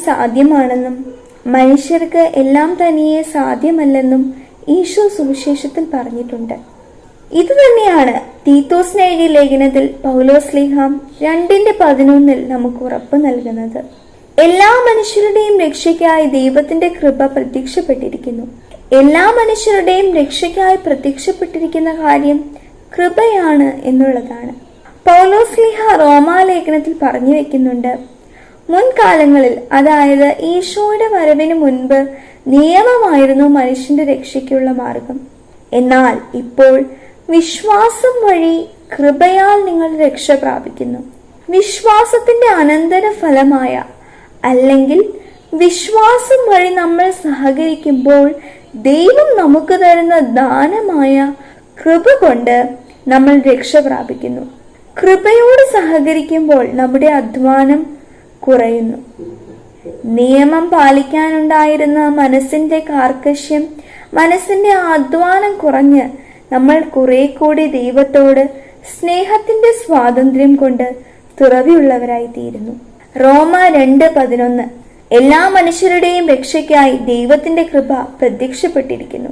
സാധ്യമാണെന്നും മനുഷ്യർക്ക് എല്ലാം തനിയെ സാധ്യമല്ലെന്നും ഈശോ സുവിശേഷത്തിൽ പറഞ്ഞിട്ടുണ്ട്. ഇതുതന്നെയാണ് തീത്തോസിന് എഴുതിയ ലേഖനത്തിൽ പൗലോസ്ലീഹ 2:11 നമുക്ക് ഉറപ്പ് നൽകുന്നത്. എല്ലാ മനുഷ്യരുടെയും രക്ഷയ്ക്കായി ദൈവത്തിന്റെ കൃപ പ്രത്യക്ഷപ്പെട്ടിരിക്കുന്നു. എല്ലാ മനുഷ്യരുടെയും രക്ഷയ്ക്കായി പ്രത്യക്ഷപ്പെട്ടിരിക്കുന്ന കാര്യം കൃപയാണ് എന്നുള്ളതാണ്. പൗലോസ്ലീഹ റോമാലേഖനത്തിൽ പറഞ്ഞു വെക്കുന്നുണ്ട്, മുൻകാലങ്ങളിൽ, അതായത് ഈശോയുടെ വരവിന് മുൻപ് നിയമമായിരുന്നു മനുഷ്യന്റെ രക്ഷയ്ക്കുള്ള മാർഗം. എന്നാൽ ഇപ്പോൾ വിശ്വാസം വഴി കൃപയാൽ നിങ്ങൾ രക്ഷ പ്രാപിക്കുന്നു. വിശ്വാസത്തിന്റെ അനന്തരഫലമായ, അല്ലെങ്കിൽ വിശ്വാസം വഴി നമ്മൾ സഹകരിക്കുമ്പോൾ ദൈവം നമുക്ക് തരുന്ന ദാനമായ കൃപ കൊണ്ട് നമ്മൾ രക്ഷ പ്രാപിക്കുന്നു. കൃപയോട് സഹകരിക്കുമ്പോൾ നമ്മുടെ അധ്വാനം കുറയുന്നു. നിയമം പാലിക്കാനുണ്ടായിരുന്ന മനസ്സിന്റെ കാർക്കശ്യം, മനസ്സിന്റെ അധ്വാനം കുറഞ്ഞ് നമ്മൾ കുറെ കൂടി ദൈവത്തോട് സ്നേഹത്തിന്റെ സ്വാതന്ത്ര്യം കൊണ്ട് തുറവിയുള്ളവരായി തീരുന്നു. റോമ 2:11 എല്ലാ മനുഷ്യരുടെയും രക്ഷയ്ക്കായി ദൈവത്തിന്റെ കൃപ പ്രത്യക്ഷപ്പെട്ടിരിക്കുന്നു.